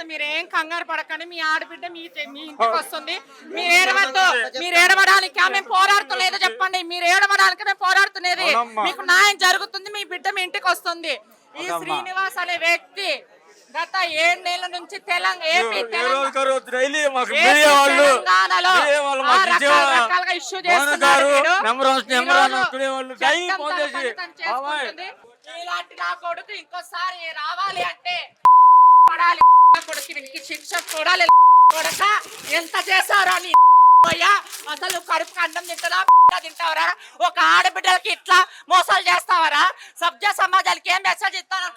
వస్తే మీరేం కంగారు పడకండి. మీ ఆడబిడ్డ మీ ఇంటికి వస్తుంది. మీరు ఏడవద్దు. మీరు ఏడవడానికి మేము పోరాడుతులేదు చెప్పండి. మీరు ఏడవడానికి మేము పోరాడుతున్నది. మీకు న్యాయం జరుగుతుంది. మీ బిడ్డ మీ ఇంటికి వస్తుంది. ఈ శ్రీనివాస్ అనే వ్యక్తి గత 7 నెలల నుంచి తెలంగాణలో రకరకాలుగా ఇష్యూ చేస్తున్నారు. ఇలాంటి నా కొడుకు ఇంకోసారి రావాలి అంటే పడాలి. కొడుకు వీనికి శిక్ష చూడాలి. కొడక ఎంత చేశారో అని అసలు కడుపు అన్నం తింటావరా? ఒక ఆడబిడ్డలకి ఇట్లా మోసాలు చేస్తావరా? సభ్య సమాజాలకి ఏం మెసేజ్ ఇస్తాను?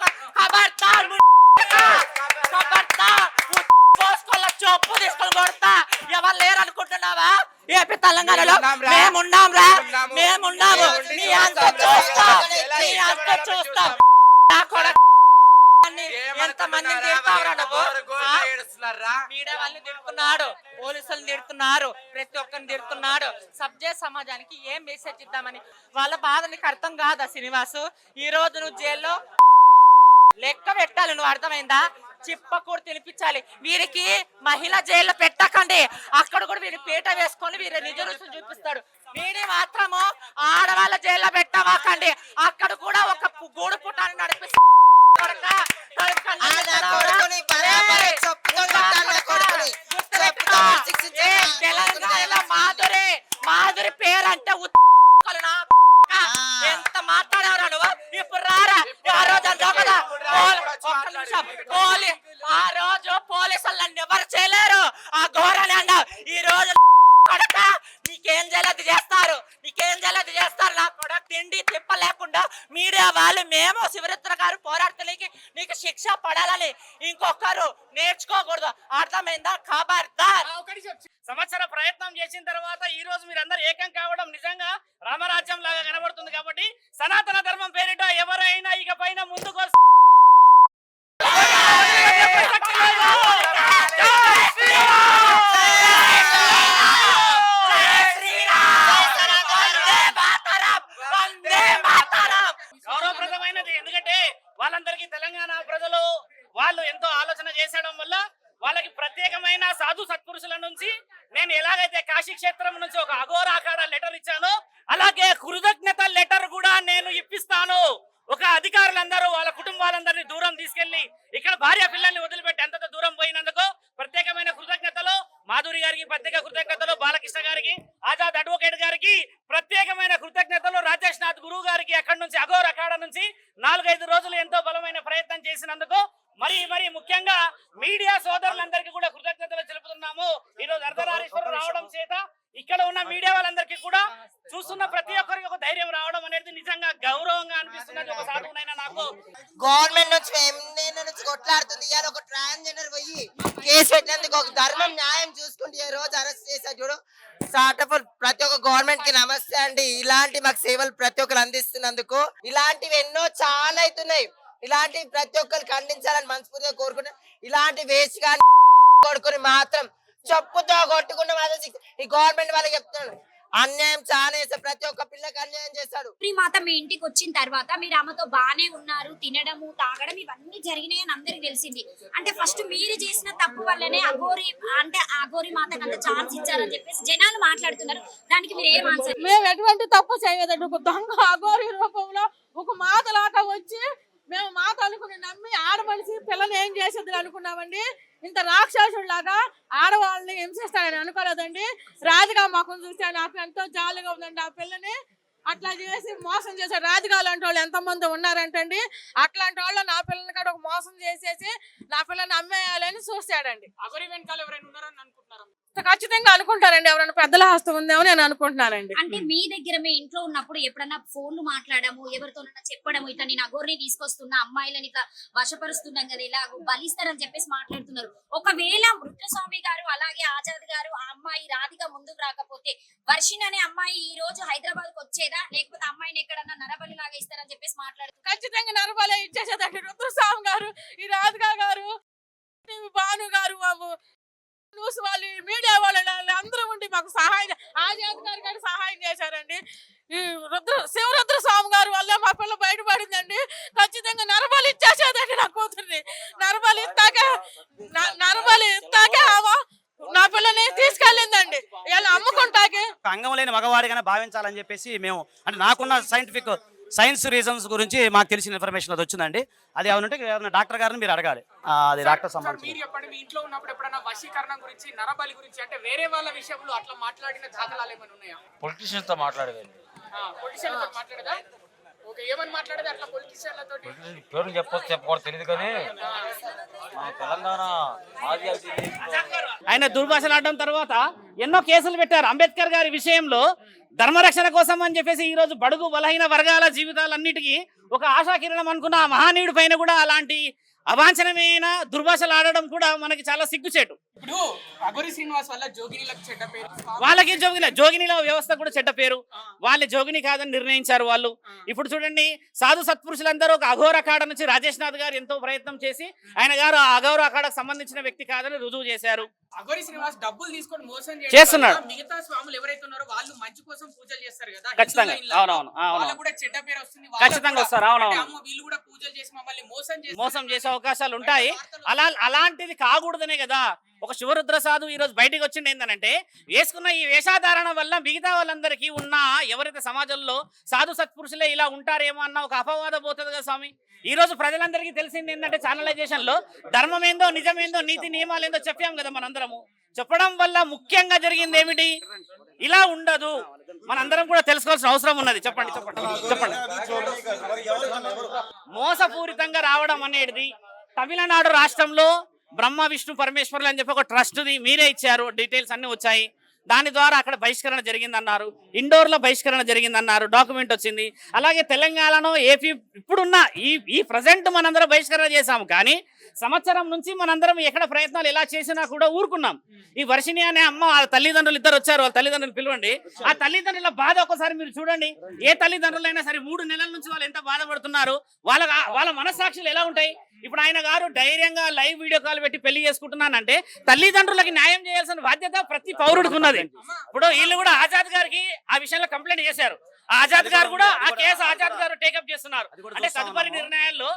చొప్పు తీసుకొని కొడతా. ఎవరు లేరు అనుకుంటున్నావా? ఏపీ తెలంగాణలో మేమున్నాం రా, మేమున్నాము. నీ అంత చూస్తాం, నీ అంత చూస్తాం. ఎంత మంది తిడతావురా నువ్వు? మీడియా వాళ్ళని తిడుతున్నాడు, పోలీసులను తిడుతున్నారు, ప్రతి ఒక్కరిని తిడుతున్నాడు. సభ్య సమాజానికి ఏం మెసేజ్ ఇద్దామని వాళ్ళ బాధ నీకు అర్థం కాదా శ్రీనివాసు? ఈ రోజు నువ్వు జైల్లో లెక్క పెట్టాలి. నువ్వు అర్థమైందా? చిప్ప కూడా తినిపించాలి. వీరికి మహిళా జైల్లో పెట్టకండి. అక్కడ కూడా వీరి పీట వేసుకొని వీరి నిజ రుసులు చూపిస్తాడు. వీడి మాత్రము ఆడవాళ్ళ జైల్లో పెట్టవాకండి. అక్కడ కూడా ఒక గూడు పుట్టాన్ని నడిపిస్తాడు. తెలంగాణలో మాధురి పేరు అంటే ఎంత మాట్లాడారా నువ్వు? ఇప్పుడు రారా? ఆ రోజు కదా ఆ రోజు పోలీసులు నన్ను ఎవరు చేయలేరు. ఆ ఘోరాన్ని అన్నావు. ఈ రోజు నీకేం చేయలేదు చేస్తారు, నీకేం చేయలేదు చేస్తారు. నా కూడా తిండి తిప్ప లేకుండా మీడియా వాళ్ళు మేము శివరత్న గారు పోరాడతలేకి నీకు శిక్ష పడాలని ఇంకొకరు నేర్చుకోకూడదు. అర్థమైందా? ఖబర్దార్. సంవత్సర ప్రయత్నం చేసిన తర్వాత ఈ రోజు మీరందరూ ఏకం కావడం నిజంగా రామరాజ్యం లాగా కనబడుతుంది. కాబట్టి సనాతన ధర్మం పేరిట ఎవరైనా ఇక పైన ముందుకు గౌరవప్రదమైనది. ఎందుకంటే వాళ్ళందరికీ తెలంగాణ ప్రజలు వాళ్ళు ఎంతో ఆలోచన చేసడం వల్ల వాళ్ళకి ప్రత్యేకమైన సాధు సత్పురుషుల నుంచి నేను ఎలాగైతే కాశీ క్షేత్రం నుంచి ఒక అఘోరాకార లెటర్ ఇచ్చానో అలాగే కృతజ్ఞత లెటర్ కూడా నేను ఇప్పిస్తాను. ఒక అధికారులందరూ వాళ్ళ కుటుంబాలందరినీ దూరం తీసుకెళ్లి ఇక్కడ భార్య పిల్లల్ని వదిలిపెట్టి అంత దూరం పోయినందుకు ప్రత్యేకమైన కృతజ్ఞతలు మాధురి గారికి, ప్రత్యేక కృతజ్ఞతలు బాలకృష్ణ గారికి, ఆజాద్ అడ్వకేట్ గారికి, ప్రత్యేకమైన కృతజ్ఞతలు రాజేష్ నాథ్ గురువు గారికి. అక్కడి నుంచి అఘోర్ అఖాడ నుంచి 4-5 రోజులు ఎంతో బలమైన ప్రయత్నం చేసినందుకు మరి ముఖ్యంగా మీడియా సోదరులందరికీ కూడా కృతజ్ఞతలు తెలుపుతున్నాము. ఈ రోజు అర్ధనారీశ్వరం రావడం చేత ఇక్కడ ఉన్న మీడియా వాళ్ళందరికీ కూడా చూస్తున్న ప్రతి ఒక్కరికి ఒక ధైర్యం రావడం అనేది నిజంగా గౌరవంగా అనిపిస్తున్నది. ఒక సాధువునైనా నాకు గవర్నమెంట్ నుంచి కొట్లాడుతుంది. ఇవాళ ఒక ట్రాన్స్జెండర్ పోయి కేసు పెట్టినందుకు ఒక ధర్మం న్యాయం చూసుకుంటే ఈ రోజు అరెస్ట్ చేశారు చూడు. ప్రతి ఒక్క గవర్నమెంట్ కి నమస్తే అండి. ఇలాంటి మాకు సేవలు ప్రతి ఒక్కరు అందిస్తున్నందుకు ఇలాంటివి ఎన్నో చాలా అవుతున్నాయి. ఇలాంటి ప్రతి ఒక్కరు ఖండించాలని మనస్ఫూర్తిగా కోరుకుంటున్నాం. ఇలాంటి వేస్ట్ గా కొడుకుని మాత్రం చెప్పుతో కొట్టుకున్న ఈ గవర్నమెంట్ వాళ్ళకి చెప్తున్నాడు. అన్యాయం చాలా చేస్తాడు. ప్రతి ఒక్క పిల్లకి అన్యాయం చేస్తాడు. మాత మీ ఇంటికి వచ్చిన తర్వాత మీరు ఆమెతో బానే ఉన్నారు, తినడము తాగడం ఇవన్నీ జరిగినాయని అందరికి తెలిసింది. అంటే ఫస్ట్ మీరు చేసిన తప్పు వల్లనే అఘోరి మాతకు అంత ఛాన్స్ ఇచ్చారని చెప్పేసి జనాలు మాట్లాడుతున్నారు. దానికి మీరు ఏం ఆన్సర్? మేము ఎటువంటి తప్పు చేయలేదండి. ఒక దొంగ అఘోరి రూపంలో ఒక మాతలాగా వచ్చి మేము మాత అనుకుని నమ్మి ఆడమనిషి పిల్లని ఏం చేసేది అనుకున్నామండి. ఇంత రాక్షసుడిలాగా ఆడవాళ్ళని హింసిస్తాడని అనుకోలేదండి. రాజుగా మాకు చూస్తే నాకు ఎంతో జాలిగా ఉందండి. ఆ పిల్లని అట్లా చేసి మోసం చేశాడు. రాజుగా లాంటి వాళ్ళు ఎంతమంది ఉన్నారంటండి. అట్లాంటి వాళ్ళు నా పిల్లని కూడా ఒక మోసం చేసేసి నా పిల్లని అమ్మేయాలని చూస్తాడండి. అఘోరి వెనకాల ఎవరైనా ఉన్నారని అనుకుంటున్నారు? ఖచ్చితంగా అనుకుంటారండి. ఎవరైనా పెద్దల హస్తం ఉందేమో నేను అనుకుంటున్నానండి. అంటే మీ దగ్గర మీ ఇంట్లో ఉన్నప్పుడు ఎప్పుడన్నా ఫోన్లు మాట్లాడము, ఎవరితోనన్నా చెప్పడము, ఇట్లా నేను అఘోరిని తీసుకొస్తున్నా, అమ్మాయిలని ఇట్లా వశపరుస్తున్నాం కదా, ఇలా బలిస్తారని చెప్పేసి మాట్లాడుతున్నారు. ఒకవేళ మృత్యుస్వామి గారు అలాగే ఆజాద్ గారు ఆ అమ్మాయి రాధిక ముందుకు రాకపోతే వర్షిణి అనే అమ్మాయి ఈ రోజు హైదరాబాద్ కు వచ్చేదా, లేకపోతే అమ్మాయిని ఎక్కడన్నా నరబలి లాగా ఇస్తారని చెప్పేసి మాట్లాడుతున్నారు. ఖచ్చితంగా నరబలి ఇచ్చేసేదండి. రుద్రస్వామి గారు, ఈ రాధిక గారు, భాను గారు, న్యూస్ వాళ్ళు, మీడియా వాళ్ళు అందరూ ఉండి మాకు సహాయం, ఆజాద్ గారు సహాయం చేశారండి. ఈ శివరుద్ర స్వామి గారి వల్ల మా పిల్ల బయటపడిందండి. ఖచ్చితంగా నరబలి ఇచ్చేసేదండి నా కూతుర్ని. నరబలి ఇస్తాకే నా పిల్లని తీసుకెళ్ళిందండి. ఇలా అమ్ముకుంటాకే అంగం లేని మగవాడిగానే భావించాలని చెప్పేసి మేము అంటే నాకున్న సైన్స్ రీజన్స్ గురించి మాకు తెలిసిన ఇన్ఫర్మేషన్ అది వచ్చిందండి. అది ఏమంటే డాక్టర్ గారిని మీరు అడగాలి. అది డాక్టర్ సంబంధించి. మీరు చెప్పండి, మీ ఇంట్లో ఉన్నప్పుడు ఎప్పుడైనా వశీకరణం గురించి, నరబలి గురించి అంటే వేరే వాళ్ళ విషయంలో అట్లా మాట్లాడిన దాఖలాలు ఏమైనా ఉన్నాయా? పొలిటీషియన్స్ తో మాట్లాడేది. పొలిటీషియన్లతో మాట్లాడదా? ఓకే, ఏమని మాట్లాడేది అట్లా పొలిటీషియన్లతో? పేరు చెప్పకూడదు తెలియదు కానీ మన తెలంగాణ మాజీ ఆయన దుర్భాషలాడడం తర్వాత ఎన్నో కేసులు పెట్టారు అంబేద్కర్ గారి విషయంలో. ధర్మరక్షణ కోసం అని చెప్పేసి ఈ రోజు బడుగు బలహీన వర్గాల జీవితాలన్నిటికీ ఒక ఆశాకిరణం అనుకున్న ఆ మహానీయుడి పైన కూడా అలాంటి అవాంఛనమైన దుర్భాషలు ఆడడం కూడా మనకి చాలా సిగ్గుచేటు. ఇప్పుడు అగోరి శ్రీనివాస్ వల్ల జోగినీలకు చెడ్డ పేరు, వాళ్ళకి జోగినిలో వ్యవస్థ కూడా చెడ్డ పేరు. వాళ్ళ జోగిని కాదని నిర్ణయించారు వాళ్ళు. ఇప్పుడు చూడండి, సాధు సత్పురుషులందరూ ఒక అఘోర అఖాడ నుంచి రాజేష్ నాథ్ గారు ఎంతో ప్రయత్నం చేసి ఆయన గారు ఆ అఘోర అఖాడకు సంబంధించిన వ్యక్తి కాదని రుజువు చేశారు. అగోరి శ్రీనివాస్ డబ్బులు తీసుకొని మోసం చేస్తున్నాడు. మిగతా స్వాములు ఎవరైతే ఉన్నారో వాళ్ళు మంచి కోసం పూజలు చేస్తారు కదా, ఖచ్చితంగా. హిందువుల అవునవును, ఇళ్ళల్లో. అవును. వాళ్ళకు కూడా చెడ్డ పేరు వస్తుంది. ఖచ్చితంగా వస్తారు. అవునవును. అమ్మో వీళ్ళు కూడా పూజలు చేసి మమ్మల్ని మోసం చేసే అవకాశాలు ఉంటాయి. అలాంటిది కాకూడదనే కదా ఒక శివరుద్ర సాధు ఈ రోజు బయటకు వచ్చింది. ఏంటంటే వేసుకున్న ఈ వేషాధారణ వల్ల మిగతా వాళ్ళందరికీ ఉన్న ఎవరైతే సమాజంలో సాధు సత్పురుషులే ఇలా ఉంటారేమో అన్న ఒక అపవాదం పోతుంది కదా స్వామి. ఈ రోజు ప్రజలందరికీ తెలిసింది ఏంటంటే ఛానలైజేషన్ లో ధర్మం ఏందో, నిజమేందో, నీతి నియమాలు ఏందో చెప్పాం కదా మనందరము. చెప్పడం వల్ల ముఖ్యంగా జరిగింది ఏమిటి? ఇలా ఉండదు, మనందరం కూడా తెలుసుకోవాల్సిన అవసరం ఉన్నది. చెప్పండి. మోసపూరితంగా రావడం అనేది తమిళనాడు రాష్ట్రంలో బ్రహ్మ విష్ణు పరమేశ్వరులు అని చెప్పి ఒక ట్రస్ట్ది మీరే ఇచ్చారు, డీటెయిల్స్ అన్ని వచ్చాయి. దాని ద్వారా అక్కడ బహిష్కరణ జరిగిందన్నారు, ఇండోర్లో బహిష్కరణ జరిగిందన్నారు, డాక్యుమెంట్ వచ్చింది. అలాగే తెలంగాణలో ఏపీ ఇప్పుడున్న ఈ ప్రజెంట్ మనందరం బహిష్కరణ చేశాము. కానీ సంవత్సరం నుంచి మనందరం ఎక్కడ ప్రయత్నాలు ఎలా చేసినా కూడా ఊరుకున్నాం. ఈ వర్షిణి అనే అమ్మ వాళ్ళ తల్లిదండ్రులు ఇద్దరు వచ్చారు, వాళ్ళ తల్లిదండ్రులు పిలవండి. ఆ తల్లిదండ్రుల బాధ ఒకసారి మీరు చూడండి. ఏ తల్లిదండ్రులైనా సరే 3 నెలల నుంచి వాళ్ళు ఎంత బాధపడుతున్నారు, వాళ్ళ మనస్సాక్షులు ఎలా ఉంటాయి. ఇప్పుడు ఆయన గారు ధైర్యంగా లైవ్ వీడియో కాల్ పెట్టి పెళ్లి చేసుకుంటున్నానంటే తల్లిదండ్రులకి న్యాయం చేయాల్సిన బాధ్యత ప్రతి పౌరుడికి ఉన్నది. ఇప్పుడు వీళ్ళు కూడా ఆజాద్ గారికి ఆ విషయంలో కంప్లైంట్ చేశారు. ఆజాద్ గారు కూడా ఆ కేసు ఆజాద్ గారు టేకప్ చేస్తున్నారు. అంటే తదుపరి నిర్ణయాల్లో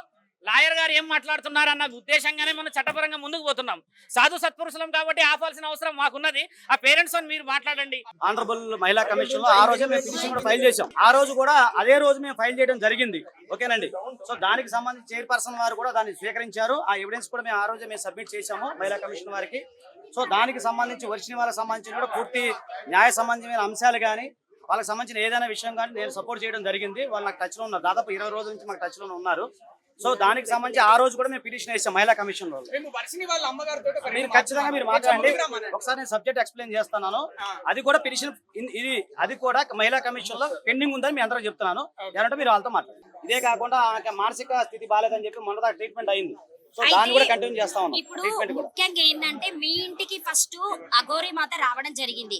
లాయర్ గారు ఏం మాట్లాడుతున్నారు అన్న ఉద్దేశంగానే మనం చట్టపరంగా ముందుకు పోతున్నాం. సాధు సత్పురుషులం కాబట్టి ఆపాల్సిన అవసరం మాకున్నది. ఆ పేరెంట్స్ తో మీరు మాట్లాడండి. ఆనరబుల్ మహిళా కమిషన్ లో ఆ రోజే మేము పిటిషన్ కూడా ఫైల్ చేసాం. ఆ రోజు కూడా అదే రోజు మేము ఫైల్ చేయడం జరిగింది. ఓకేనండి. సో దానికి సంబంధించి చైర్పర్సన్ వారు కూడా దాన్ని స్వీకరించారు. ఆ ఎవిడెన్స్ కూడా మేము ఆ రోజే మేము సబ్మిట్ చేశాము మహిళా కమిషన్ వారికి. సో దానికి సంబంధించి వర్షిణి వాళ్ళకి సంబంధించి కూడా పూర్తి న్యాయ సంబంధమైన అంశాలు కానీ వాళ్ళకి సంబంధించిన ఏదైనా విషయం కానీ నేను సపోర్ట్ చేయడం జరిగింది. వాళ్ళు నాకు టచ్ లో ఉన్నారు, దాదాపు 20 రోజుల నుంచి మాకు టచ్ లో ఉన్నారు. సో దానికి సంబంధించి ఆ రోజు కూడా మేము పిటిషన్ వేసాం మహిళా కమిషన్ లో. మీరు ఖచ్చితంగా మీరు మాట్లాడండి. ఒకసారి నేను సబ్జెక్ట్ ఎక్స్ప్లెయిన్ చేస్తున్నాను. అది కూడా పిటిషన్ అది కూడా మహిళా కమిషన్ లో పెండింగ్ ఉందని మీ అందరూ చెప్తున్నాను. ఏంటంటే మీరు వాళ్ళతో మాట్లాడండి. ఇదే కాకుండా ఆమె మానసిక స్థితి బాగాలేదని చెప్పి మొన్న ట్రీట్మెంట్ అయింది. సో దాన్ని కూడా కంటిన్యూ చేస్తా ఉన్నాం. ఇప్పుడు ముఖ్యంగా ఏంటంటే మీ ఇంటికి ఫస్ట్ అఘోరి మాత రావడం జరిగింది.